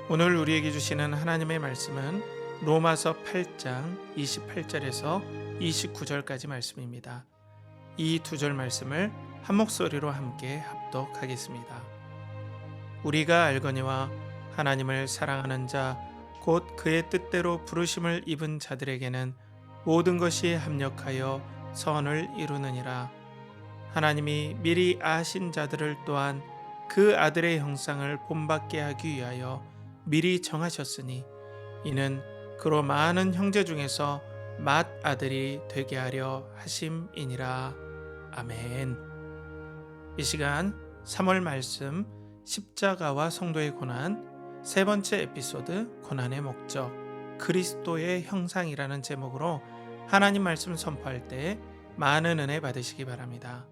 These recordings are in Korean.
오늘 우리에게 주시는 하나님의 말씀은 로마서 8장 28절에서 29절까지 말씀입니다. 이 두 절 말씀을 한 목소리로 함께 합독하겠습니다. 우리가 알거니와 하나님을 사랑하는 자 곧 그의 뜻대로 부르심을 입은 자들에게는 모든 것이 합력하여 선을 이루느니라. 하나님이 미리 아신 자들을 또한 그 아들의 형상을 본받게 하기 위하여 미리 정하셨으니 이는 그로 많은 형제 중에서 맏아들이 되게 하려 하심이니라. 아멘. 이 시간 3월 말씀 십자가와 성도의 고난 세 번째 에피소드 고난의 목적 그리스도의 형상이라는 제목으로 하나님 말씀 선포할 때 많은 은혜 받으시기 바랍니다.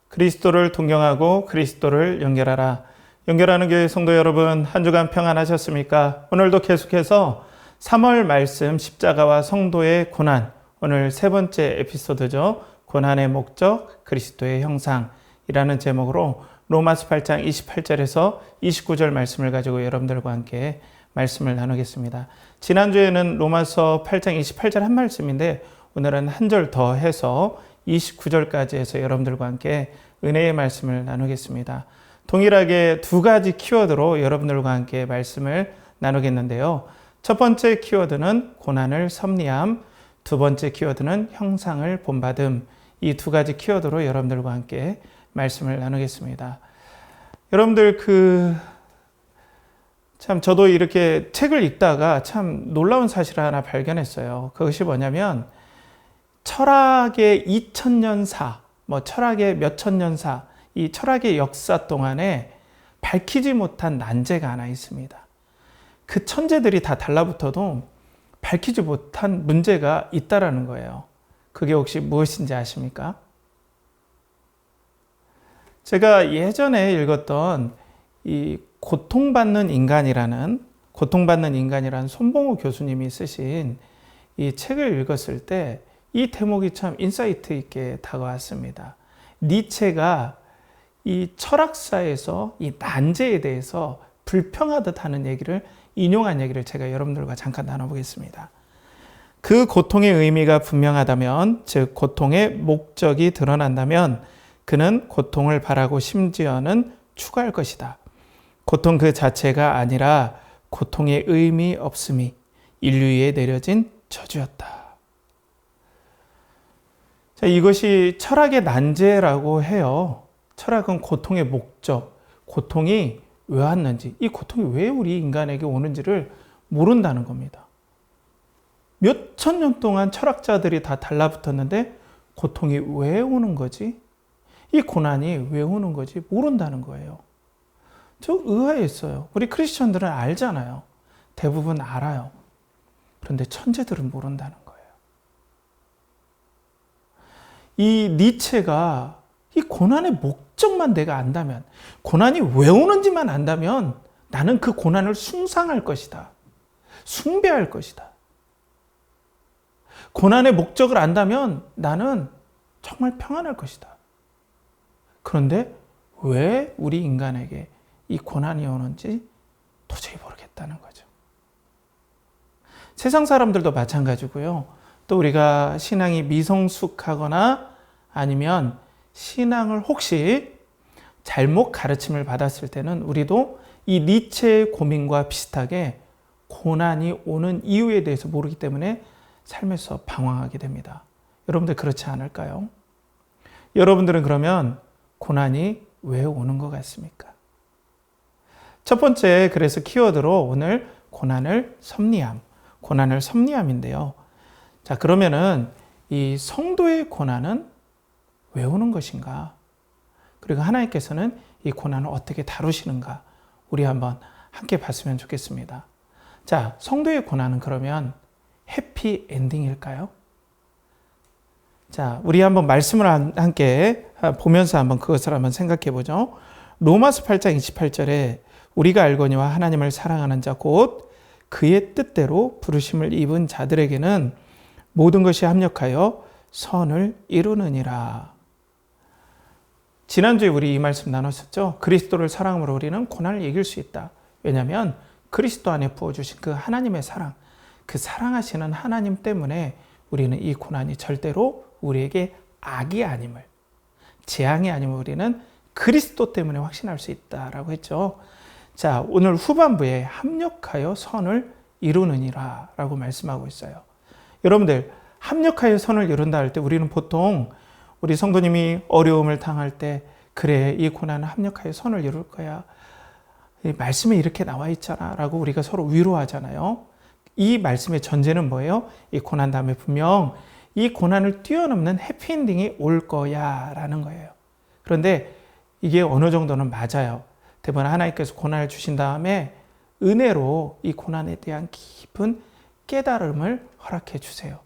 그리스도를 동경하고 그리스도를 연결하라. 연결하는 교회 성도 여러분, 한 주간 평안하셨습니까? 오늘도 계속해서 3월 말씀 십자가와 성도의 고난, 오늘 세 번째 에피소드죠. 고난의 목적, 그리스도의 형상이라는 제목으로 로마서 8장 28절에서 29절 말씀을 가지고 여러분들과 함께 말씀을 나누겠습니다. 지난주에는 로마서 8장 28절 한 말씀인데 오늘은 한 절 더 해서 29절까지 해서 여러분들과 함께 은혜의 말씀을 나누겠습니다. 동일하게 두 가지 키워드로 여러분들과 함께 말씀을 나누겠는데요. 첫 번째 키워드는 고난을 섭리함, 두 번째 키워드는 형상을 본받음. 이 두 가지 키워드로 여러분들과 함께 말씀을 나누겠습니다. 여러분들 참 저도 이렇게 책을 읽다가 참 놀라운 사실을 하나 발견했어요. 그것이 뭐냐면 철학의 2000년사, 철학의 몇천 년사, 이 철학의 역사 동안에 밝히지 못한 난제가 하나 있습니다. 그 천재들이 다 달라붙어도 밝히지 못한 문제가 있다라는 거예요. 그게 혹시 무엇인지 아십니까? 제가 예전에 읽었던 이 고통받는 인간이라는 손봉우 교수님이 쓰신 이 책을 읽었을 때 이 대목이 참 인사이트 있게 다가왔습니다. 니체가 이 철학사에서 이 난제에 대해서 불평하듯 하는 얘기를 인용한 얘기를 제가 여러분들과 잠깐 나눠보겠습니다. 그 고통의 의미가 분명하다면, 즉 고통의 목적이 드러난다면 그는 고통을 바라고 심지어는 추구할 것이다. 고통 그 자체가 아니라 고통의 의미 없음이 인류에 내려진 저주였다. 자, 이것이 철학의 난제라고 해요. 철학은 고통의 목적, 고통이 왜 왔는지, 이 고통이 왜 우리 인간에게 오는지를 모른다는 겁니다. 몇천 년 동안 철학자들이 다 달라붙었는데 고통이 왜 오는 거지? 이 고난이 왜 오는 거지? 모른다는 거예요. 저 의아했어요. 우리 크리스천들은 알잖아요. 대부분 알아요. 그런데 천재들은 모른다는 거예요. 이 니체가 이 고난의 목적만 내가 안다면, 고난이 왜 오는지만 안다면 나는 그 고난을 숭상할 것이다. 숭배할 것이다. 고난의 목적을 안다면 나는 정말 평안할 것이다. 그런데 왜 우리 인간에게 이 고난이 오는지 도저히 모르겠다는 거죠. 세상 사람들도 마찬가지고요. 또 우리가 신앙이 미성숙하거나 아니면 신앙을 혹시 잘못 가르침을 받았을 때는 우리도 이 니체의 고민과 비슷하게 고난이 오는 이유에 대해서 모르기 때문에 삶에서 방황하게 됩니다. 여러분들 그렇지 않을까요? 여러분들은 그러면 고난이 왜 오는 것 같습니까? 첫 번째, 그래서 키워드로 오늘 고난을 섭리함인데요. 자, 그러면은 이 성도의 고난은 왜 오는 것인가? 그리고 하나님께서는 이 고난을 어떻게 다루시는가? 우리 한번 함께 봤으면 좋겠습니다. 자, 성도의 고난은 그러면 해피 엔딩일까요? 자, 우리 한번 말씀을 함께 보면서 한번 그것을 한번 생각해 보죠. 로마서 8장 28절에 우리가 알거니와 하나님을 사랑하는 자 곧 그의 뜻대로 부르심을 입은 자들에게는 모든 것이 합력하여 선을 이루느니라. 지난주에 우리 이 말씀 나눴었죠. 그리스도를 사랑함으로 우리는 고난을 이길 수 있다. 왜냐하면 그리스도 안에 부어주신 그 하나님의 사랑, 그 사랑하시는 하나님 때문에 우리는 이 고난이 절대로 우리에게 악이 아님을, 재앙이 아님을 우리는 그리스도 때문에 확신할 수 있다라고 했죠. 자, 오늘 후반부에 합력하여 선을 이루느니라 라고 말씀하고 있어요. 여러분들, 합력하여 선을 이룬다 할 때 우리는 보통 우리 성도님이 어려움을 당할 때, 그래, 이 고난은 합력하여 선을 이룰 거야. 말씀에 이렇게 나와 있잖아 라고 우리가 서로 위로하잖아요. 이 말씀의 전제는 뭐예요? 이 고난 다음에 분명 이 고난을 뛰어넘는 해피엔딩이 올 거야 라는 거예요. 그런데 이게 어느 정도는 맞아요. 대부분 하나님께서 고난을 주신 다음에 은혜로 이 고난에 대한 깊은 깨달음을 허락해 주세요.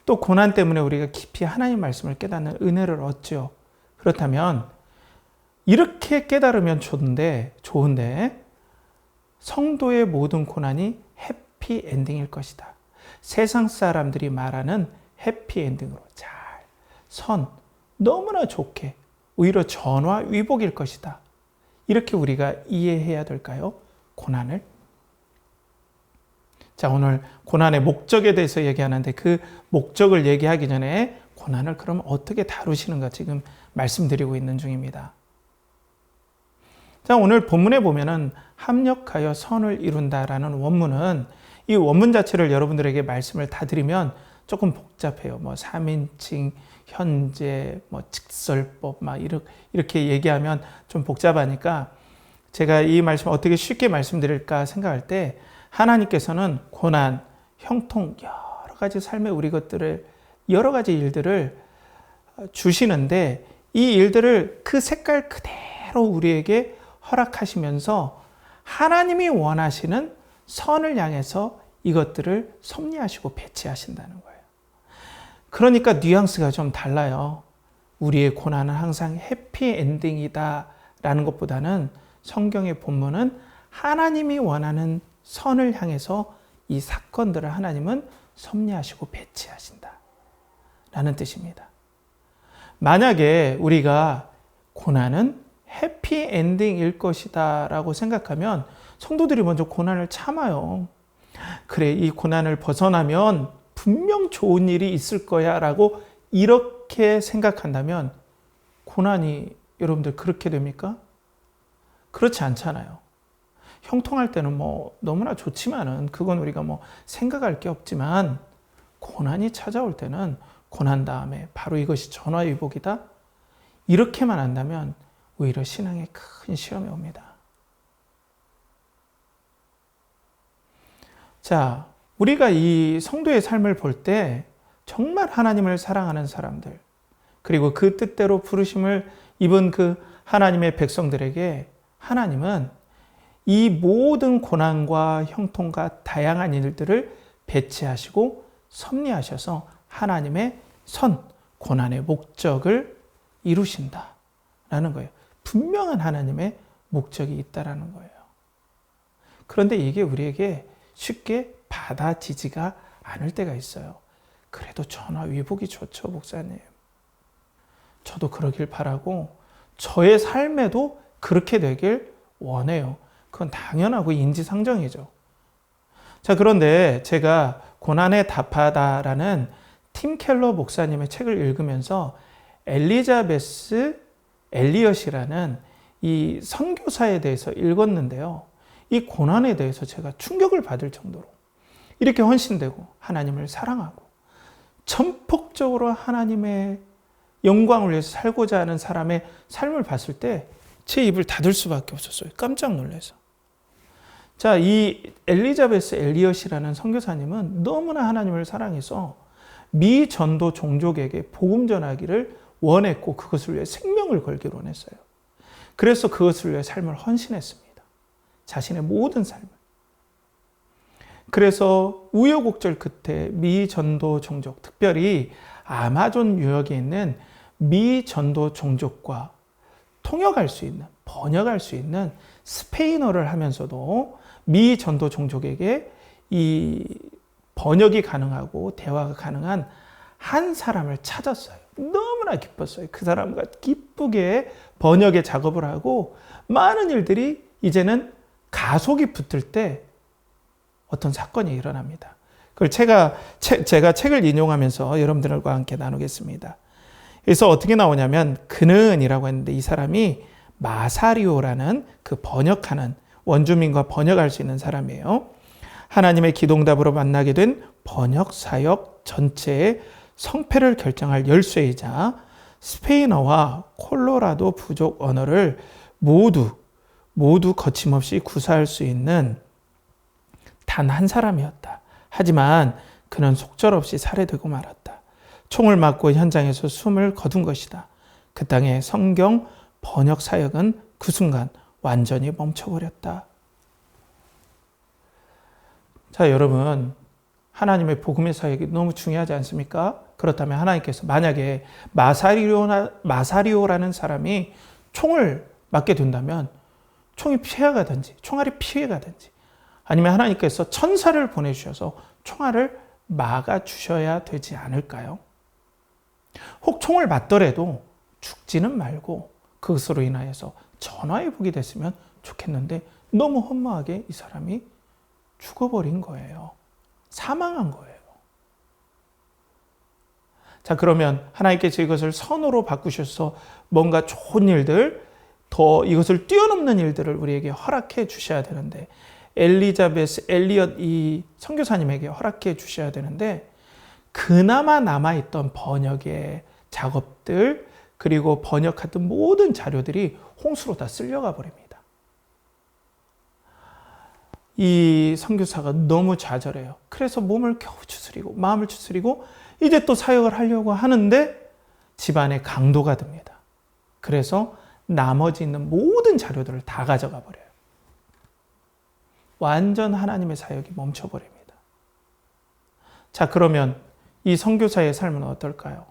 또 고난 때문에 우리가 깊이 하나님 말씀을 깨닫는 은혜를 얻죠. 그렇다면 이렇게 깨달으면 좋은데 성도의 모든 고난이 해피엔딩일 것이다. 세상 사람들이 말하는 해피엔딩으로 너무나 좋게, 오히려 전화위복일 것이다. 이렇게 우리가 이해해야 될까요? 고난을. 자, 오늘 고난의 목적에 대해서 얘기하는데 그 목적을 얘기하기 전에 고난을 그럼 어떻게 다루시는가 지금 말씀드리고 있는 중입니다. 자, 오늘 본문에 보면은 합력하여 선을 이룬다라는 원문은, 이 원문 자체를 여러분들에게 말씀을 다 드리면 조금 복잡해요. 3인칭, 현재, 직설법, 이렇게 얘기하면 좀 복잡하니까 제가 이 말씀을 어떻게 쉽게 말씀드릴까 생각할 때, 하나님께서는 고난, 형통, 여러 가지 삶의 우리 것들을, 여러 가지 일들을 주시는데 이 일들을 그 색깔 그대로 우리에게 허락하시면서 하나님이 원하시는 선을 향해서 이것들을 섭리하시고 배치하신다는 거예요. 그러니까 뉘앙스가 좀 달라요. 우리의 고난은 항상 해피엔딩이다 라는 것보다는 성경의 본문은 하나님이 원하는 선을 향해서 이 사건들을 하나님은 섭리하시고 배치하신다 라는 뜻입니다. 만약에 우리가 고난은 해피엔딩일 것이다 라고 생각하면 성도들이 먼저 고난을 참아요. 그래, 이 고난을 벗어나면 분명 좋은 일이 있을 거야 라고 이렇게 생각한다면 고난이 여러분들 그렇게 됩니까? 그렇지 않잖아요. 형통할 때는 너무나 좋지만은 그건 우리가 생각할 게 없지만, 고난이 찾아올 때는 고난 다음에 바로 이것이 전화위복이다? 이렇게만 한다면 오히려 신앙에 큰 시험이 옵니다. 자, 우리가 이 성도의 삶을 볼 때 정말 하나님을 사랑하는 사람들, 그리고 그 뜻대로 부르심을 입은 그 하나님의 백성들에게 하나님은 이 모든 고난과 형통과 다양한 일들을 배치하시고 섭리하셔서 하나님의 고난의 목적을 이루신다라는 거예요. 분명한 하나님의 목적이 있다라는 거예요. 그런데 이게 우리에게 쉽게 받아지지가 않을 때가 있어요. 그래도 전화위복이 좋죠, 목사님. 저도 그러길 바라고 저의 삶에도 그렇게 되길 원해요. 그건 당연하고 인지상정이죠. 자, 그런데 제가 고난에 답하다라는 팀 켈러 목사님의 책을 읽으면서 엘리자베스 엘리엇이라는 이 선교사에 대해서 읽었는데요. 이 고난에 대해서 제가 충격을 받을 정도로 이렇게 헌신되고 하나님을 사랑하고 전폭적으로 하나님의 영광을 위해서 살고자 하는 사람의 삶을 봤을 때 제 입을 닫을 수밖에 없었어요. 깜짝 놀라서. 자, 이 엘리자베스 엘리엇이라는 선교사님은 너무나 하나님을 사랑해서 미 전도 종족에게 복음 전하기를 원했고 그것을 위해 생명을 걸기를 원했어요. 그래서 그것을 위해 삶을 헌신했습니다. 자신의 모든 삶을. 그래서 우여곡절 끝에 미 전도 종족, 특별히 아마존 유역에 있는 미 전도 종족과 통역할 수 있는, 번역할 수 있는 스페인어를 하면서도 미 전도 종족에게 이 번역이 가능하고 대화가 가능한 한 사람을 찾았어요. 너무나 기뻤어요. 그 사람과 기쁘게 번역의 작업을 하고 많은 일들이 이제는 가속이 붙을 때 어떤 사건이 일어납니다. 그걸 제가 책을 인용하면서 여러분들과 함께 나누겠습니다. 그래서 어떻게 나오냐면 그는이라고 했는데 이 사람이 마사리오라는 그 번역하는 원주민과 번역할 수 있는 사람이에요. 하나님의 기동답으로 만나게 된 번역 사역 전체의 성패를 결정할 열쇠이자 스페인어와 콜로라도 부족 언어를 모두 거침없이 구사할 수 있는 단 한 사람이었다. 하지만 그는 속절없이 살해되고 말았다. 총을 맞고 현장에서 숨을 거둔 것이다. 그 땅의 성경 번역 사역은 그 순간 완전히 멈춰버렸다. 자, 여러분, 하나님의 복음의 사역이 너무 중요하지 않습니까? 그렇다면 하나님께서 만약에 마사리오라는 사람이 총을 맞게 된다면 총이 피해가든지 총알이 피해가든지 아니면 하나님께서 천사를 보내주셔서 총알을 막아주셔야 되지 않을까요? 혹 총을 맞더라도 죽지는 말고 그것으로 인하여서 전화위복이 됐으면 좋겠는데 너무 허무하게 이 사람이 죽어버린 거예요. 사망한 거예요. 자, 그러면 하나님께서 이것을 선으로 바꾸셔서 뭔가 좋은 일들, 더 이것을 뛰어넘는 일들을 우리에게 허락해 주셔야 되는데 엘리자베스 엘리엇 이 선교사님에게 허락해 주셔야 되는데 그나마 남아있던 번역의 작업들 그리고 번역했던 모든 자료들이 홍수로 다 쓸려가 버립니다. 이 선교사가 너무 좌절해요. 그래서 몸을 겨우 추스리고 마음을 추스리고 이제 또 사역을 하려고 하는데 집안에 강도가 듭니다. 그래서 나머지 있는 모든 자료들을 다 가져가 버려요. 완전 하나님의 사역이 멈춰버립니다. 자, 그러면 이 선교사의 삶은 어떨까요?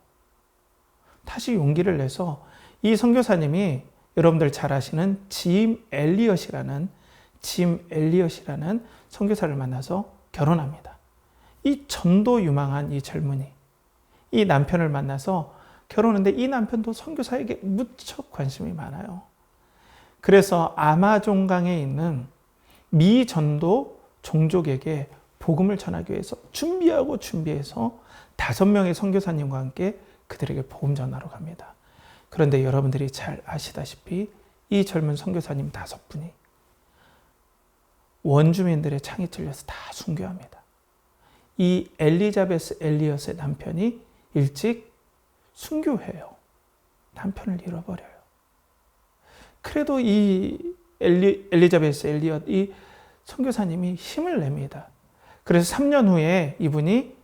다시 용기를 내서 이 선교사님이 여러분들 잘 아시는 짐 엘리엇이라는 선교사를 만나서 결혼합니다. 이 전도 유망한 이 젊은이, 이 남편을 만나서 결혼했는데 이 남편도 선교사에게 무척 관심이 많아요. 그래서 아마존강에 있는 미전도 종족에게 복음을 전하기 위해서 준비해서 5명의 선교사님과 함께 그들에게 복음 전하러 갑니다. 그런데 여러분들이 잘 아시다시피 이 젊은 선교사님 5분이 원주민들의 창이 찔려서 다 순교합니다. 이 엘리자베스 엘리엇의 남편이 일찍 순교해요. 남편을 잃어버려요. 그래도 이 엘리자베스 엘리엇 이 선교사님이 힘을 냅니다. 그래서 3년 후에 이분이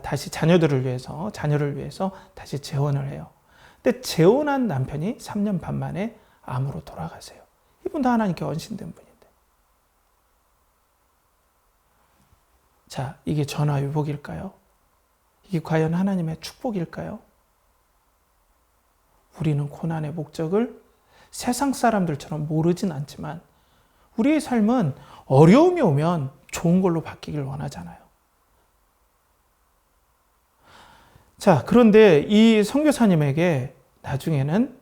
다시 자녀를 위해서 다시 재혼을 해요. 근데 재혼한 남편이 3년 반 만에 암으로 돌아가세요. 이분도 하나님께 헌신된 분인데. 자, 이게 전화위복일까요? 이게 과연 하나님의 축복일까요? 우리는 고난의 목적을 세상 사람들처럼 모르진 않지만 우리의 삶은 어려움이 오면 좋은 걸로 바뀌길 원하잖아요. 자, 그런데 이 선교사님에게 나중에는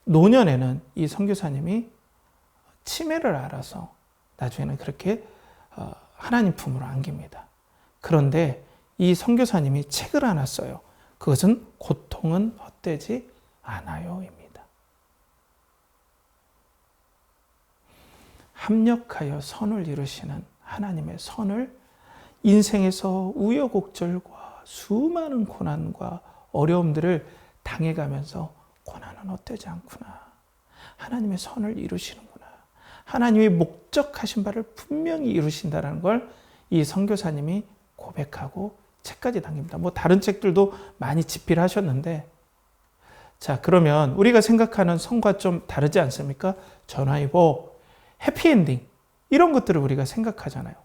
노년에는 이 선교사님이 치매를 앓아서 나중에는 그렇게 하나님 품으로 안깁니다. 그런데 이 선교사님이 책을 하나 써요. 그것은 고통은 헛되지 않아요입니다. 합력하여 선을 이루시는 하나님의 선을 인생에서 우여곡절과 수많은 고난과 어려움들을 당해가면서 고난은 헛되지 않구나. 하나님의 선을 이루시는구나. 하나님이 목적하신 바를 분명히 이루신다는 걸 이 선교사님이 고백하고 책까지 남깁니다. 뭐 다른 책들도 많이 집필하셨는데 자, 그러면 우리가 생각하는 선과 좀 다르지 않습니까? 전화위복, 해피엔딩 이런 것들을 우리가 생각하잖아요.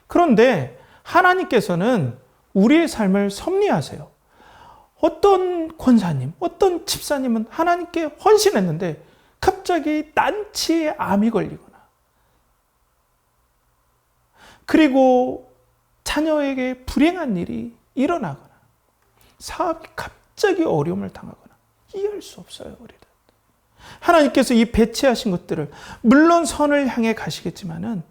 그런데 하나님께서는 우리의 삶을 섭리하세요. 어떤 권사님, 어떤 집사님은 하나님께 헌신했는데 갑자기 난치에 암이 걸리거나 그리고 자녀에게 불행한 일이 일어나거나 사업이 갑자기 어려움을 당하거나 이해할 수 없어요. 우리는. 하나님께서 이 배치하신 것들을 물론 선을 향해 가시겠지만은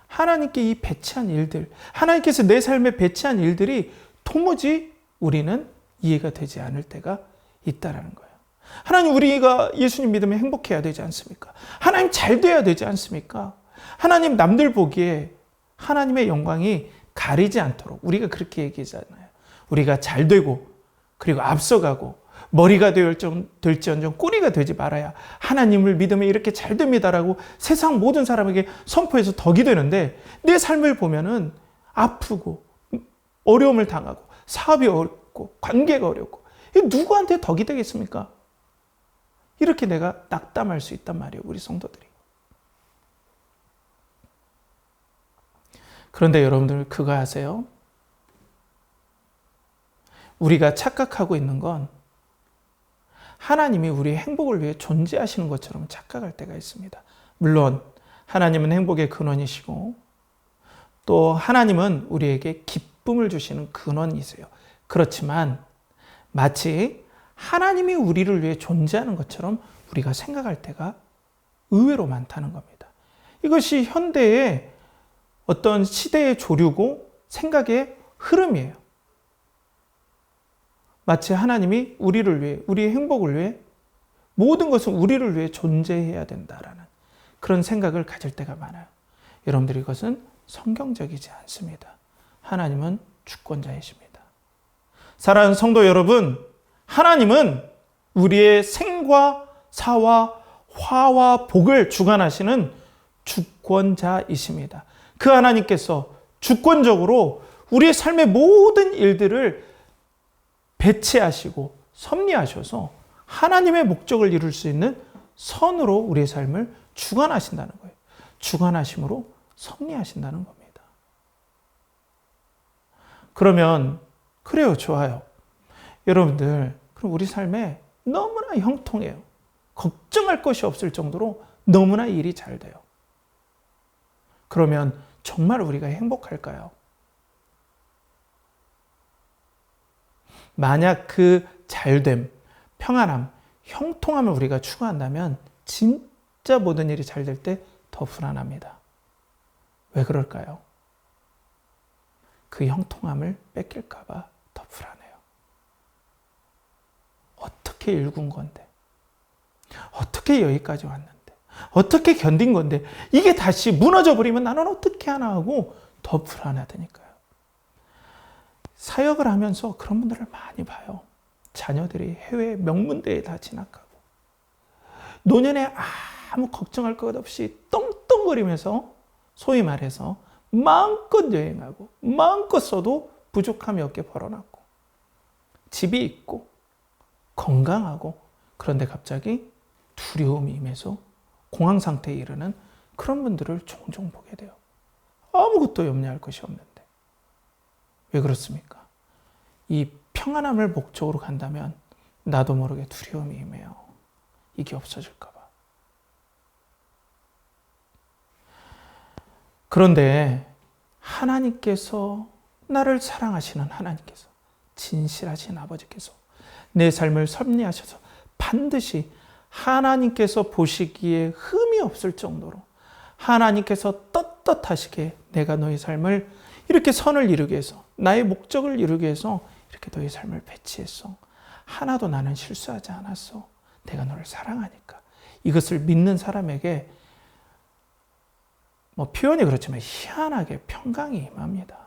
하나님께 이 배치한 일들, 하나님께서 내 삶에 배치한 일들이 도무지 우리는 이해가 되지 않을 때가 있다라는 거예요. 하나님, 우리가 예수님 믿으면 행복해야 되지 않습니까? 하나님 잘 돼야 되지 않습니까? 하나님, 남들 보기에 하나님의 영광이 가리지 않도록 우리가 그렇게 얘기하잖아요. 우리가 잘 되고 그리고 앞서가고 머리가 될지언정 꼬리가 되지 말아야 하나님을 믿으면 이렇게 잘 됩니다라고 세상 모든 사람에게 선포해서 덕이 되는데, 내 삶을 보면은 아프고 어려움을 당하고 사업이 어렵고 관계가 어렵고 누구한테 덕이 되겠습니까? 이렇게 내가 낙담할 수 있단 말이에요, 우리 성도들이. 그런데 여러분들 그거 아세요? 우리가 착각하고 있는 건 하나님이 우리의 행복을 위해 존재하시는 것처럼 착각할 때가 있습니다. 물론 하나님은 행복의 근원이시고 또 하나님은 우리에게 기쁨을 주시는 근원이세요. 그렇지만 마치 하나님이 우리를 위해 존재하는 것처럼 우리가 생각할 때가 의외로 많다는 겁니다. 이것이 현대의 어떤 시대의 조류고 생각의 흐름이에요. 마치 하나님이 우리를 위해, 우리의 행복을 위해, 모든 것은 우리를 위해 존재해야 된다라는 그런 생각을 가질 때가 많아요. 여러분들, 이것은 성경적이지 않습니다. 하나님은 주권자이십니다. 사랑하는 성도 여러분, 하나님은 우리의 생과 사와 화와 복을 주관하시는 주권자이십니다. 그 하나님께서 주권적으로 우리의 삶의 모든 일들을 배치하시고 섭리하셔서 하나님의 목적을 이룰 수 있는 선으로 우리의 삶을 주관하신다는 거예요. 주관하심으로 섭리하신다는 겁니다. 그러면 그래요, 좋아요. 여러분들, 그럼 우리 삶에 너무나 형통해요. 걱정할 것이 없을 정도로 너무나 일이 잘 돼요. 그러면 정말 우리가 행복할까요? 만약 그 잘됨, 평안함, 형통함을 우리가 추구한다면 진짜 모든 일이 잘 될 때 더 불안합니다. 왜 그럴까요? 그 형통함을 뺏길까 봐 더 불안해요. 어떻게 일군 건데, 어떻게 여기까지 왔는데, 어떻게 견딘 건데 이게 다시 무너져 버리면 나는 어떻게 하나 하고 더 불안하다니까요. 사역을 하면서 그런 분들을 많이 봐요. 자녀들이 해외 명문대에 다 진학하고 노년에 아무 걱정할 것 없이 떵떵거리면서 소위 말해서 마음껏 여행하고 마음껏 써도 부족함이 없게 벌어놨고 집이 있고 건강하고, 그런데 갑자기 두려움이 임해서 공황 상태에 이르는 그런 분들을 종종 보게 돼요. 아무것도 염려할 것이 없는데. 왜 그렇습니까? 이 평안함을 목적으로 간다면 나도 모르게 두려움이 임해요. 이게 없어질까 봐. 그런데 하나님께서, 나를 사랑하시는 하나님께서, 진실하신 아버지께서 내 삶을 섭리하셔서 반드시 하나님께서 보시기에 흠이 없을 정도로 하나님께서 떳떳하시게 내가 너의 삶을 이렇게 선을 이루기 위해서, 나의 목적을 이루기 위해서 이렇게 너의 삶을 배치했어. 하나도 나는 실수하지 않았어. 내가 너를 사랑하니까. 이것을 믿는 사람에게 표현이 그렇지만 희한하게 평강이 임합니다.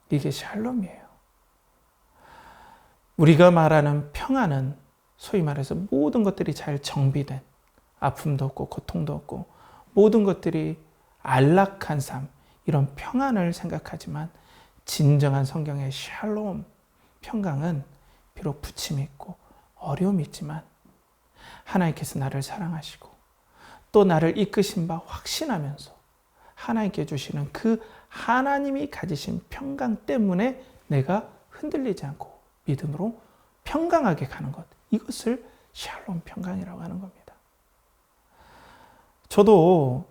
이게 샬롬이에요. 우리가 말하는 평안은 소위 말해서 모든 것들이 잘 정비된, 아픔도 없고 고통도 없고 모든 것들이 안락한 삶, 이런 평안을 생각하지만 진정한 성경의 샬롬, 평강은 비록 부침이 있고 어려움이 있지만 하나님께서 나를 사랑하시고 또 나를 이끄신 바 확신하면서 하나님께 주시는 그 하나님이 가지신 평강 때문에 내가 흔들리지 않고 믿음으로 평강하게 가는 것, 이것을 샬롬 평강이라고 하는 겁니다. 저도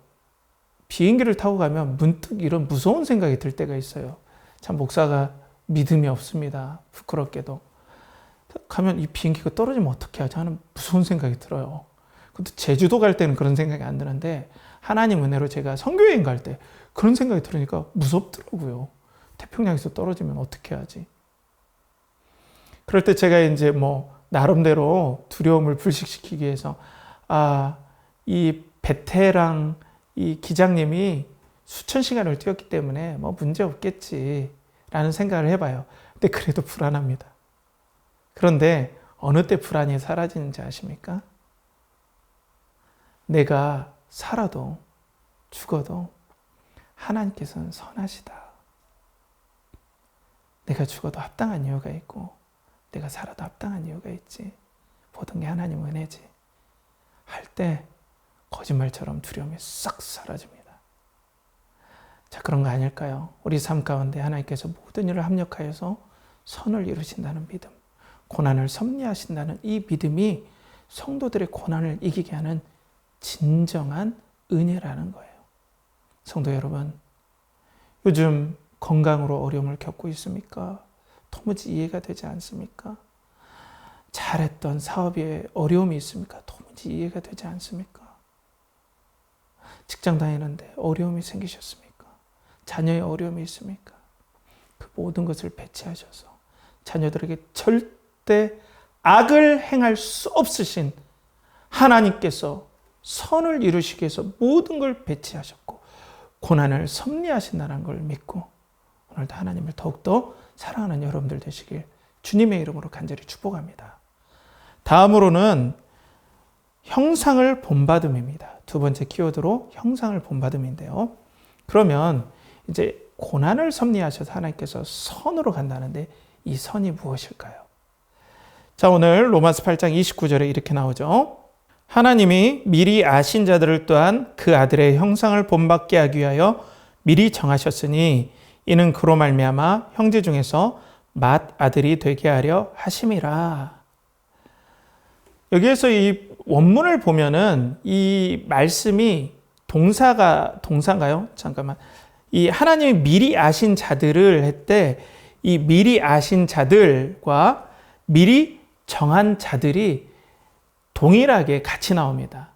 비행기를 타고 가면 문득 이런 무서운 생각이 들 때가 있어요. 참 목사가 믿음이 없습니다. 부끄럽게도. 가면 이 비행기가 떨어지면 어떻게 하지 하는 무서운 생각이 들어요. 근데 제주도 갈 때는 그런 생각이 안 드는데 하나님 은혜로 제가 선교여행 갈 때 그런 생각이 들으니까 무섭더라고요. 태평양에서 떨어지면 어떻게 하지? 그럴 때 제가 이제 나름대로 두려움을 불식시키기 위해서 이 베테랑 이 기장님이 수천 시간을 뛰었기 때문에 문제 없겠지라는 생각을 해봐요. 근데 그래도 불안합니다. 그런데 어느 때 불안이 사라지는지 아십니까? 내가 살아도 죽어도 하나님께서는 선하시다. 내가 죽어도 합당한 이유가 있고 내가 살아도 합당한 이유가 있지. 모든 게 하나님 은혜지. 할 때 거짓말처럼 두려움이 싹 사라집니다. 자, 그런 거 아닐까요? 우리 삶 가운데 하나님께서 모든 일을 합력하여서 선을 이루신다는 믿음, 고난을 섭리하신다는 이 믿음이 성도들의 고난을 이기게 하는 진정한 은혜라는 거예요. 성도 여러분, 요즘 건강으로 어려움을 겪고 있습니까? 도무지 이해가 되지 않습니까? 잘했던 사업에 어려움이 있습니까? 도무지 이해가 되지 않습니까? 직장 다니는데 어려움이 생기셨습니까? 자녀의 어려움이 있습니까? 그 모든 것을 배치하셔서 자녀들에게 절대 악을 행할 수 없으신 하나님께서 선을 이루시기 위해서 모든 걸 배치하셨고 고난을 섭리하신다는 걸 믿고 오늘도 하나님을 더욱더 사랑하는 여러분들 되시길 주님의 이름으로 간절히 축복합니다. 다음으로는 형상을 본받음입니다. 두 번째 키워드로 형상을 본받음인데요. 그러면 이제 고난을 섭리하셔서 하나님께서 선으로 간다는데 이 선이 무엇일까요? 자, 오늘 로마서 8장 29절에 이렇게 나오죠. 하나님이 미리 아신 자들을 또한 그 아들의 형상을 본받게 하기 위하여 미리 정하셨으니 이는 그로 말미암아 형제 중에서 맏아들이 되게 하려 하심이라. 여기에서 이 원문을 보면은 이 말씀이 동사인가요? 잠깐만. 이 하나님이 미리 아신 자들을 했대 이 미리 아신 자들과 미리 정한 자들이 동일하게 같이 나옵니다.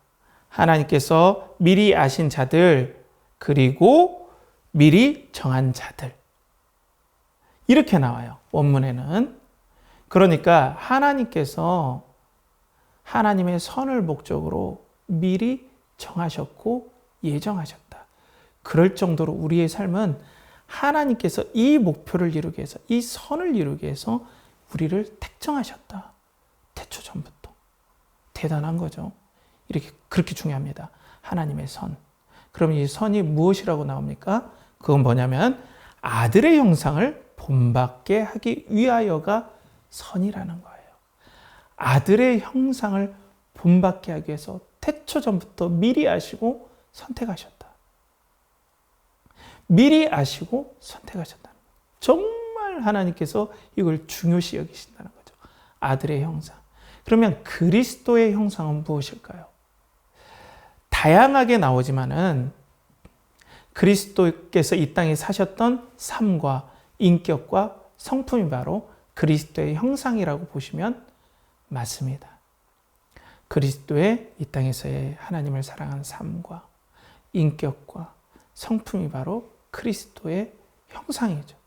하나님께서 미리 아신 자들 그리고 미리 정한 자들 이렇게 나와요. 원문에는. 그러니까 하나님께서 하나님의 선을 목적으로 미리 정하셨고 예정하셨다. 그럴 정도로 우리의 삶은 하나님께서 이 목표를 이루기 위해서 이 선을 이루기 위해서 우리를 택정하셨다. 태초전부터. 대단한 거죠. 그렇게 중요합니다. 하나님의 선. 그럼 이 선이 무엇이라고 나옵니까? 그건 뭐냐면 아들의 형상을 본받게 하기 위하여가 선이라는 거예요. 아들의 형상을 본받게 하기 위해서 태초전부터 미리 아시고 선택하셨다. 미리 아시고 선택하셨다는 거예요. 정말 하나님께서 이걸 중요시 여기신다는 거죠. 아들의 형상. 그러면 그리스도의 형상은 무엇일까요? 다양하게 나오지만은 그리스도께서 이 땅에 사셨던 삶과 인격과 성품이 바로 그리스도의 형상이라고 보시면 맞습니다. 그리스도의 이 땅에서의 하나님을 사랑한 삶과 인격과 성품이 바로 그리스도의 형상이죠.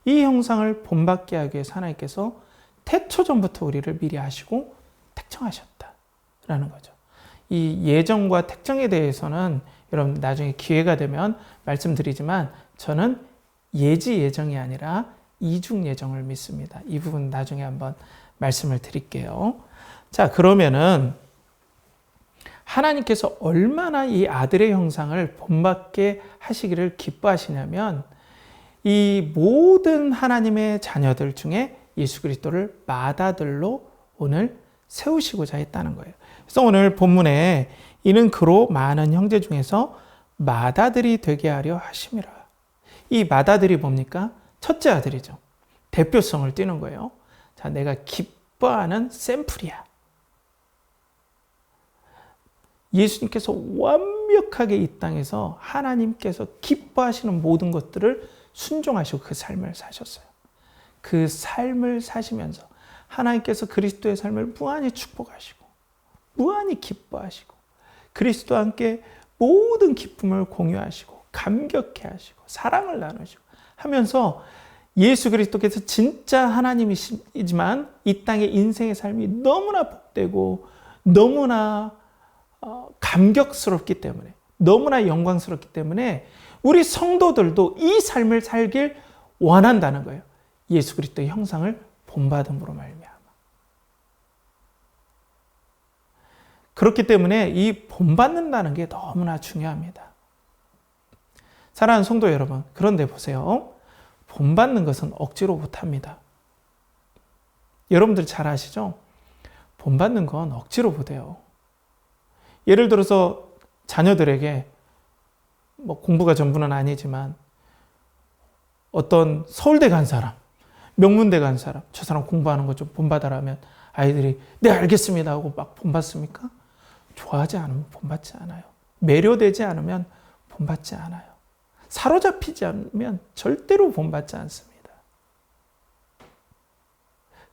이 형상을 본받게 하기 위해서 하나님께서 태초전부터 우리를 미리 아시고 택정하셨다라는 거죠. 이 예정과 택정에 대해서는 여러분 나중에 기회가 되면 말씀드리지만 저는 예정이 아니라 이중 예정을 믿습니다. 이 부분 나중에 한번 말씀을 드릴게요. 자, 그러면은 하나님께서 얼마나 이 아들의 형상을 본받게 하시기를 기뻐하시냐면 이 모든 하나님의 자녀들 중에 예수 그리스도를 맏아들로 오늘 세우시고자 했다는 거예요. 그래서 오늘 본문에 이는 그로 많은 형제 중에서 맏아들이 되게 하려 하심이라. 이 맏아들이 뭡니까? 첫째 아들이죠. 대표성을 띠는 거예요. 자, 내가 기뻐하는 샘플이야. 예수님께서 완벽하게 이 땅에서 하나님께서 기뻐하시는 모든 것들을 순종하시고 그 삶을 사셨어요. 그 삶을 사시면서 하나님께서 그리스도의 삶을 무한히 축복하시고 무한히 기뻐하시고 그리스도와 함께 모든 기쁨을 공유하시고 감격해 하시고 사랑을 나누시고 하면서 예수 그리스도께서 진짜 하나님이시지만 이 땅의 인생의 삶이 너무나 복되고 너무나 감격스럽기 때문에 너무나 영광스럽기 때문에 우리 성도들도 이 삶을 살길 원한다는 거예요. 예수 그리스도의 형상을 본받음으로 말미암아. 그렇기 때문에 이 본받는다는 게 너무나 중요합니다. 사랑하는 성도 여러분, 그런데 보세요. 본받는 것은 억지로 못합니다. 여러분들 잘 아시죠? 본받는 건 억지로 못해요. 예를 들어서 자녀들에게 공부가 전부는 아니지만 어떤 서울대 간 사람, 명문대 간 사람, 저 사람 공부하는 거 좀 본받아라면 아이들이 네 알겠습니다 하고 막 본받습니까? 좋아하지 않으면 본받지 않아요. 매료되지 않으면 본받지 않아요. 사로잡히지 않으면 절대로 본받지 않습니다.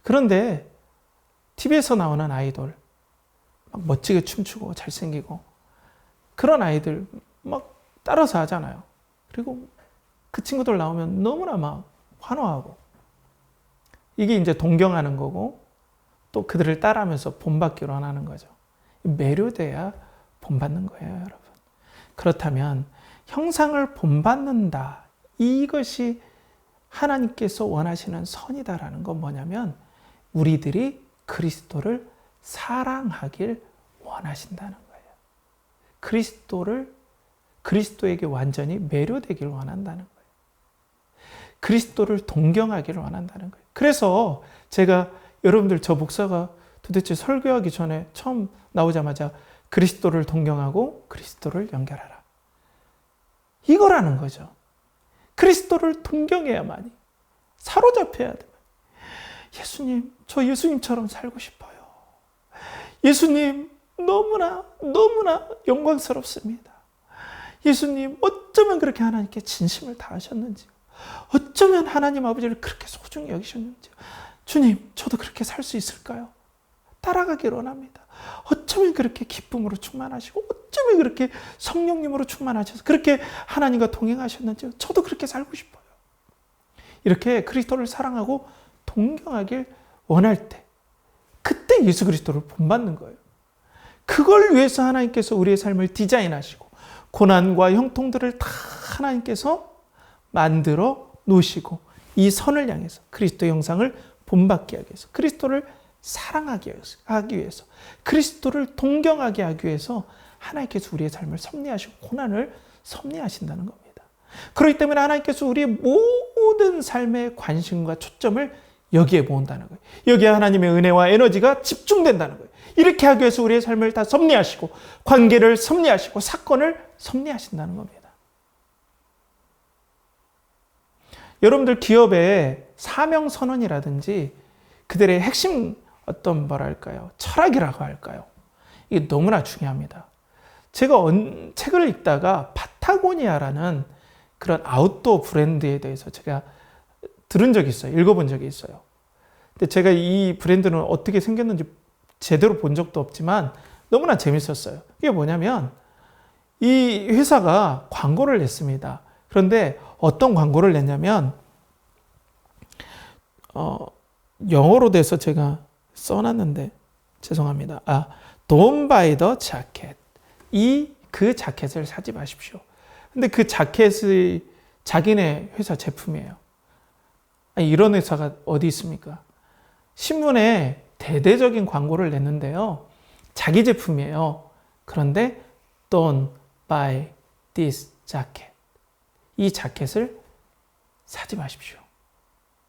그런데 TV에서 나오는 아이돌 막 멋지게 춤추고 잘생기고 그런 아이들 막 따라서 하잖아요. 그리고 그 친구들 나오면 너무나 막 환호하고 이게 이제 동경하는 거고 또 그들을 따라하면서 본받기로 하는 거죠. 매료돼야 본받는 거예요, 여러분. 그렇다면 형상을 본받는다. 이것이 하나님께서 원하시는 선이다라는 건 뭐냐면 우리들이 그리스도를 사랑하길 원하신다는 거예요. 그리스도에게 완전히 매료되길 원한다는 거예요. 그리스도를 동경하기를 원한다는 거예요. 그래서 제가 여러분들 저 목사가 도대체 설교하기 전에 처음 나오자마자 그리스도를 동경하고 그리스도를 연결하라. 이거라는 거죠. 그리스도를 동경해야만이 사로잡혀야 돼요. 예수님, 저 예수님처럼 살고 싶어요. 예수님, 너무나 영광스럽습니다. 예수님, 어쩌면 그렇게 하나님께 진심을 다하셨는지요. 어쩌면 하나님 아버지를 그렇게 소중히 여기셨는지요. 주님, 저도 그렇게 살 수 있을까요? 따라가길 원합니다. 어쩌면 그렇게 기쁨으로 충만하시고 어쩌면 그렇게 성령님으로 충만하셔서 그렇게 하나님과 동행하셨는지요. 저도 그렇게 살고 싶어요. 이렇게 그리스도를 사랑하고 동경하길 원할 때 그때 예수 그리스도를 본받는 거예요. 그걸 위해서 하나님께서 우리의 삶을 디자인하시고 고난과 형통들을 다 하나님께서 만들어 놓으시고 이 선을 향해서 그리스도의 형상을 본받게 하기 위해서 그리스도를 사랑하기 위해서 그리스도를 동경하게 하기 위해서 하나님께서 우리의 삶을 섭리하시고 고난을 섭리하신다는 겁니다. 그렇기 때문에 하나님께서 우리의 모든 삶의 관심과 초점을 여기에 모은다는 거예요. 여기에 하나님의 은혜와 에너지가 집중된다는 거예요. 이렇게 하기 위해서 우리의 삶을 다 섭리하시고 관계를 섭리하시고 사건을 섭리하신다는 겁니다. 여러분들 기업의 사명선언이라든지 그들의 핵심 어떤 철학이라고 할까요? 이게 너무나 중요합니다. 제가 책을 읽다가 파타고니아라는 그런 아웃도어 브랜드에 대해서 제가 들은 적이 있어요. 읽어본 적이 있어요. 근데 제가 이 브랜드는 어떻게 생겼는지 제대로 본 적도 없지만 너무나 재밌었어요. 이게 뭐냐면 이 회사가 광고를 냈습니다. 그런데 어떤 광고를 냈냐면 영어로 돼서 제가 써놨는데 죄송합니다. Don't buy the jacket. 그 자켓을 사지 마십시오. 근데 그 자켓이 자기네 회사 제품이에요. 이런 회사가 어디 있습니까? 신문에 대대적인 광고를 냈는데요. 자기 제품이에요. 그런데 Don't buy this jacket. 이 자켓을 사지 마십시오.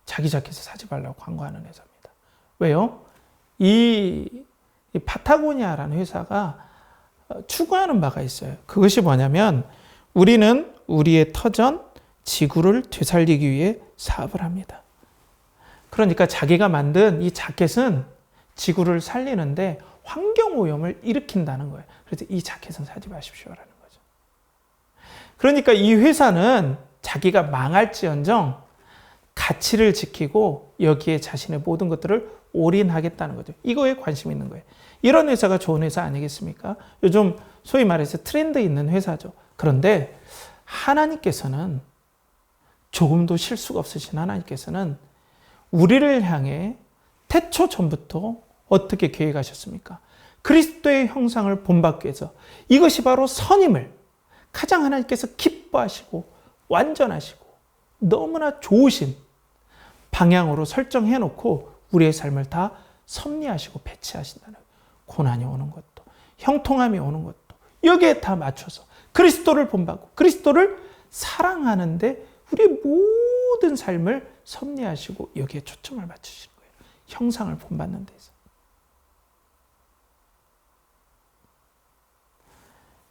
자기 자켓을 사지 말라고 광고하는 회사입니다. 왜요? 이 파타고니아라는 회사가 추구하는 바가 있어요. 그것이 뭐냐면 우리는 우리의 터전 지구를 되살리기 위해 사업을 합니다. 그러니까 자기가 만든 이 자켓은 지구를 살리는데 환경오염을 일으킨다는 거예요. 그래서 이 자켓은 사지 마십시오라는 거죠. 그러니까 이 회사는 자기가 망할지언정 가치를 지키고 여기에 자신의 모든 것들을 올인하겠다는 거죠. 이거에 관심이 있는 거예요. 이런 회사가 좋은 회사 아니겠습니까? 요즘 소위 말해서 트렌드 있는 회사죠. 그런데 하나님께서는 조금도 실수가 없으신 하나님께서는 우리를 향해 태초 전부터 어떻게 계획하셨습니까? 그리스도의 형상을 본받기 위해서 이것이 바로 선임을 가장 하나님께서 기뻐하시고 완전하시고 너무나 좋으신 방향으로 설정해 놓고 우리의 삶을 다 섭리하시고 배치하신다는 거예요. 고난이 오는 것도 형통함이 오는 것도 여기에 다 맞춰서 그리스도를 본받고 그리스도를 사랑하는데 우리의 모든 삶을 섭리하시고 여기에 초점을 맞추시는 거예요. 형상을 본받는 데서.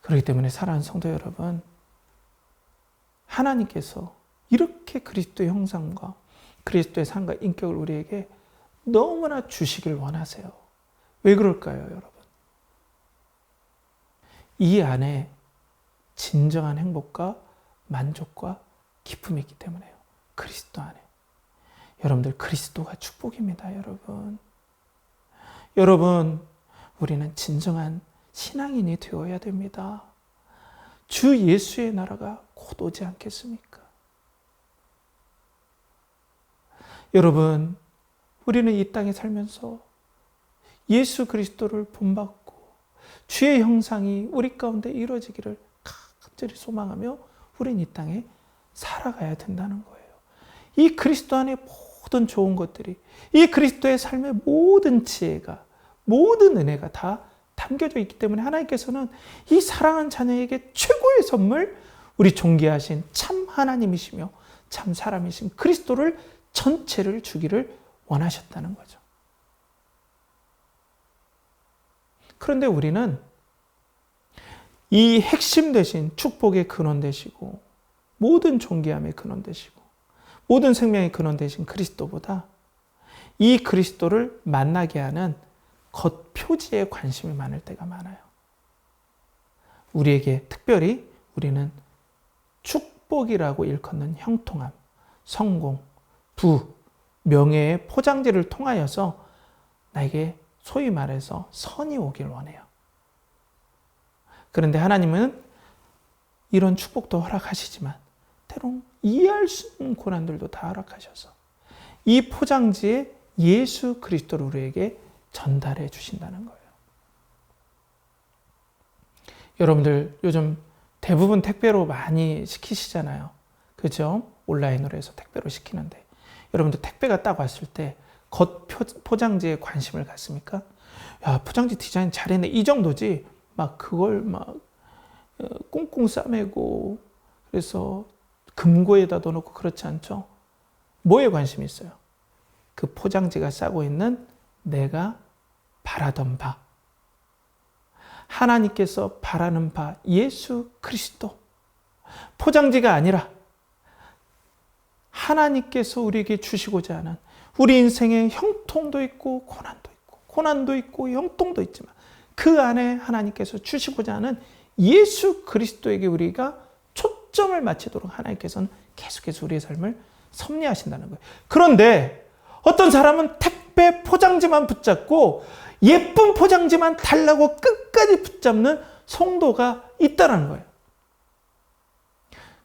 그렇기 때문에 사랑하는 성도 여러분, 하나님께서 이렇게 그리스도의 형상과 그리스도의 삶과 인격을 우리에게 너무나 주시길 원하세요. 왜 그럴까요, 여러분? 이 안에 진정한 행복과 만족과 기쁨이 있기 때문에요. 그리스도 안에. 여러분들, 그리스도가 축복입니다, 여러분. 여러분, 우리는 진정한 신앙인이 되어야 됩니다. 주 예수의 나라가 곧 오지 않겠습니까? 여러분, 우리는 이 땅에 살면서 예수 그리스도를 본받고 주의 형상이 우리 가운데 이루어지기를 간절히 소망하며 우리는 이 땅에 살아가야 된다는 거예요. 이 그리스도 안에 모든 좋은 것들이, 이 그리스도의 삶의 모든 지혜가, 모든 은혜가 다 담겨져 있기 때문에 하나님께서는 이 사랑하는 자녀에게 최고의 선물, 우리 존귀하신 참 하나님이시며 참 사람이신 그리스도를 전체를 주기를 원하셨다는 거죠. 그런데 우리는 이 핵심 되신 축복의 근원 되시고 모든 존귀함의 근원 되시고 모든 생명의 근원 되신 그리스도보다 이 그리스도를 만나게 하는 겉표지에 관심이 많을 때가 많아요. 우리에게 특별히 우리는 축복이라고 일컫는 형통함, 성공, 부, 명예의 포장지를 통하여서 나에게 소위 말해서 선이 오길 원해요. 그런데 하나님은 이런 축복도 허락하시지만 때론 이해할 수 없는 고난들도 다 허락하셔서 이 포장지에 예수 그리스도를 우리에게 전달해 주신다는 거예요. 여러분들 요즘 대부분 택배로 많이 시키시잖아요. 그죠? 온라인으로 해서 택배로 시키는데 여러분들 택배가 딱 왔을 때 겉 포장지에 관심을 갖습니까? 야, 포장지 디자인 잘했네. 이 정도지. 막 그걸 막 꽁꽁 싸매고 그래서 금고에다 넣어놓고 그렇지 않죠? 뭐에 관심이 있어요? 그 포장지가 싸고 있는 내가 바라던 바, 하나님께서 바라는 바 예수 그리스도, 포장지가 아니라 하나님께서 우리에게 주시고자 하는 우리 인생에 형통도 있고 고난도 있고 형통도 있지만 그 안에 하나님께서 주시고자 하는 예수 그리스도에게 우리가 초점을 맞추도록 하나님께서는 계속해서 우리의 삶을 섭리하신다는 거예요. 그런데 어떤 사람은 택배 포장지만 붙잡고 예쁜 포장지만 달라고 끝까지 붙잡는 성도가 있다는 거예요.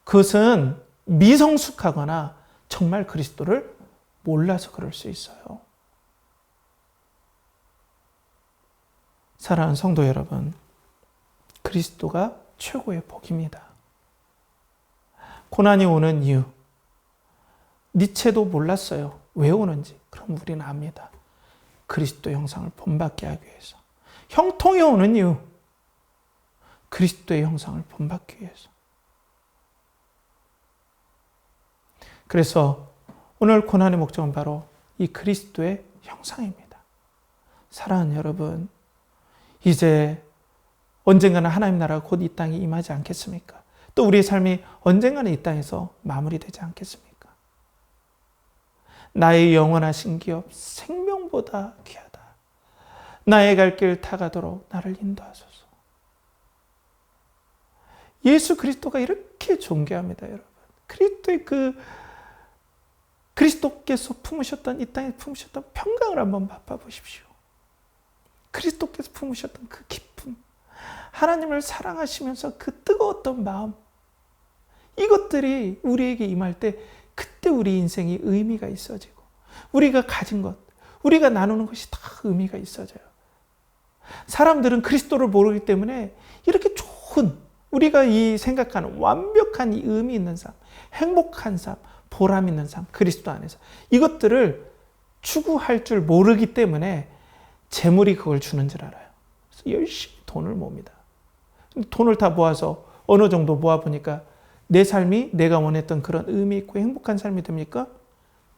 그것은 미성숙하거나 정말 그리스도를 몰라서 그럴 수 있어요. 사랑하는 성도 여러분, 그리스도가 최고의 복입니다. 고난이 오는 이유, 니체도 몰랐어요. 왜 오는지. 그럼 우리는 압니다. 그리스도 형상을 본받게 하기 위해서. 형통이 오는 이유, 그리스도의 형상을 본받기 위해서. 그래서 오늘 고난의 목적은 바로 이 그리스도의 형상입니다. 사랑하는 여러분, 이제 언젠가는 하나님 나라가 곧 이 땅에 임하지 않겠습니까? 또 우리의 삶이 언젠가는 이 땅에서 마무리되지 않겠습니까? 나의 영원하신 기업 생명보다 귀하다. 나의 갈 길 다가도록 나를 인도하소서. 예수 그리스도가 이렇게 존귀합니다, 여러분. 그리스도의 그 그리스도께서 품으셨던, 이 땅에 품으셨던 평강을 한번 맛봐보십시오. 그리스도께서 품으셨던 그 기쁨, 하나님을 사랑하시면서 그 뜨거웠던 마음, 이것들이 우리에게 임할 때 그때 우리 인생이 의미가 있어지고, 우리가 가진 것, 우리가 나누는 것이 다 의미가 있어져요. 사람들은 그리스도를 모르기 때문에 이렇게 좋은, 우리가 이 생각하는 완벽한 이 의미 있는 삶, 행복한 삶, 보람 있는 삶, 그리스도 안에서 이것들을 추구할 줄 모르기 때문에 재물이 그걸 주는 줄 알아요. 그래서 열심히 돈을 모읍니다. 돈을 다 모아서 어느 정도 모아보니까 내 삶이 내가 원했던 그런 의미 있고 행복한 삶이 됩니까?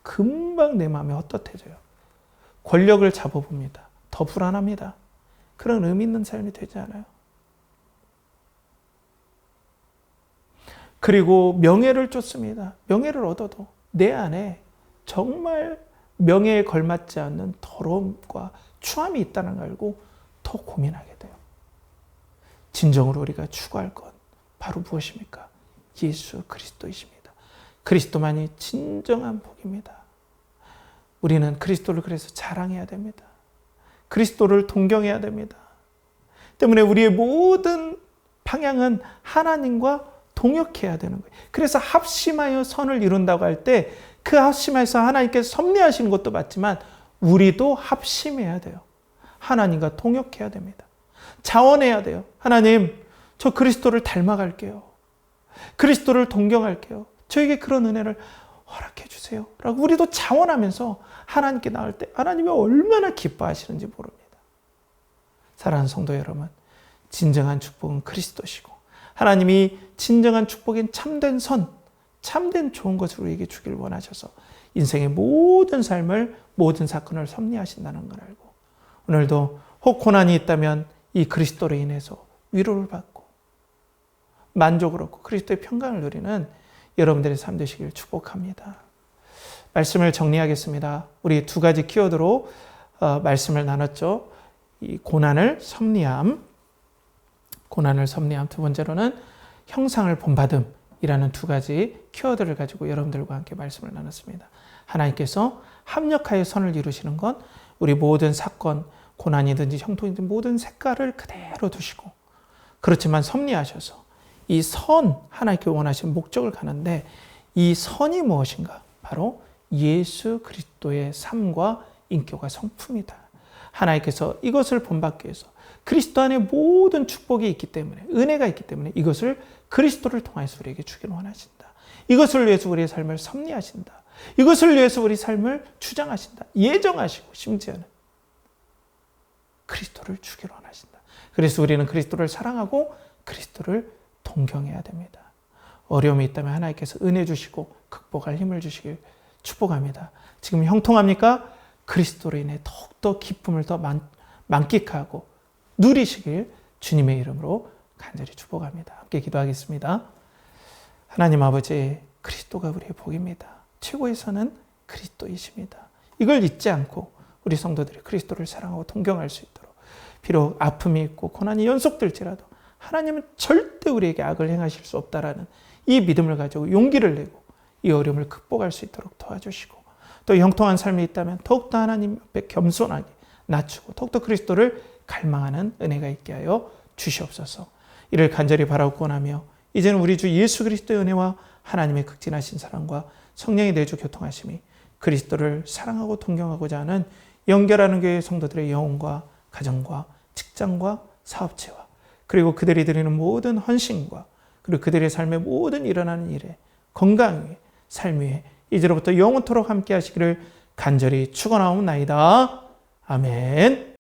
금방 내 마음이 헛헛해져요. 권력을 잡아봅니다. 더 불안합니다. 그런 의미 있는 삶이 되지 않아요. 그리고 명예를 쫓습니다. 명예를 얻어도 내 안에 정말 명예에 걸맞지 않는 더러움과 추함이 있다는 걸 알고 더 고민하게 돼요. 진정으로 우리가 추구할 것 바로 무엇입니까? 예수 그리스도이십니다. 그리스도만이 진정한 복입니다. 우리는 그리스도를 그래서 자랑해야 됩니다. 그리스도를 동경해야 됩니다. 때문에 우리의 모든 방향은 하나님과 동역해야 되는 거예요. 그래서 합심하여 선을 이룬다고 할 때 그 합심해서 하나님께서 섭리하시는 것도 맞지만 우리도 합심해야 돼요. 하나님과 동역해야 됩니다. 자원해야 돼요. 하나님, 저 그리스도를 닮아갈게요. 그리스도를 동경할게요. 저에게 그런 은혜를 허락해 주세요. 라고 우리도 자원하면서 하나님께 나올 때 하나님이 얼마나 기뻐하시는지 모릅니다. 사랑하는 성도 여러분, 진정한 축복은 그리스도시고 하나님이 진정한 축복인 참된 선, 참된 좋은 것을 우리에게 주기를 원하셔서 인생의 모든 삶을, 모든 사건을 섭리하신다는 걸 알고 오늘도 혹 고난이 있다면 이 그리스도로 인해서 위로를 받고 만족을 얻고 그리스도의 평강을 누리는 여러분들의 삶 되시길 축복합니다. 말씀을 정리하겠습니다. 우리 두 가지 키워드로 말씀을 나눴죠. 이 고난을 섭리함, 두 번째로는 형상을 본받음이라는 두 가지 키워드를 가지고 여러분들과 함께 말씀을 나눴습니다. 하나님께서 합력하여 선을 이루시는 건 우리 모든 사건, 고난이든지 형통이든지 모든 색깔을 그대로 두시고, 그렇지만 섭리하셔서 이 선, 하나님께 원하시는 목적을 가는데 이 선이 무엇인가? 바로 예수 그리스도의 삶과 인격과 성품이다. 하나님께서 이것을 본받기 위해서 그리스도 안에 모든 축복이 있기 때문에, 은혜가 있기 때문에 이것을 그리스도를 통해서 우리에게 주기를 원하신다. 이것을 위해서 우리의 삶을 섭리하신다. 이것을 위해서 우리 삶을 주장하신다. 예정하시고 심지어는 그리스도를 주기를 원하신다. 그래서 우리는 그리스도를 사랑하고 그리스도를 동경해야 됩니다. 어려움이 있다면 하나님께서 은혜 주시고 극복할 힘을 주시길 축복합니다. 지금 형통합니까? 그리스도로 인해 더욱더 기쁨을 더 만끽하고 누리시길 주님의 이름으로 간절히 축복합니다. 함께 기도하겠습니다. 하나님 아버지, 그리스도가 우리의 복입니다. 최고의 선은 그리스도이십니다. 이걸 잊지 않고 우리 성도들이 그리스도를 사랑하고 동경할 수 있도록, 비록 아픔이 있고 고난이 연속될지라도 하나님은 절대 우리에게 악을 행하실 수 없다라는 이 믿음을 가지고 용기를 내고 이 어려움을 극복할 수 있도록 도와주시고, 또 형통한 삶이 있다면 더욱더 하나님 앞에 겸손하게 낮추고 더욱더 그리스도를 갈망하는 은혜가 있게 하여 주시옵소서. 이를 간절히 바라고 원하며 이제는 우리 주 예수 그리스도의 은혜와 하나님의 극진하신 사랑과 성령의 내주 교통하심이 그리스도를 사랑하고 동경하고자 하는 연결하는 교회 성도들의 영혼과 가정과 직장과 사업체와 그리고 그들이 드리는 모든 헌신과 그리고 그들의 삶의 모든 일어나는 일에, 건강 위에, 삶 위에 이제로부터 영원토록 함께 하시기를 간절히 축원하옵나이다. 아멘.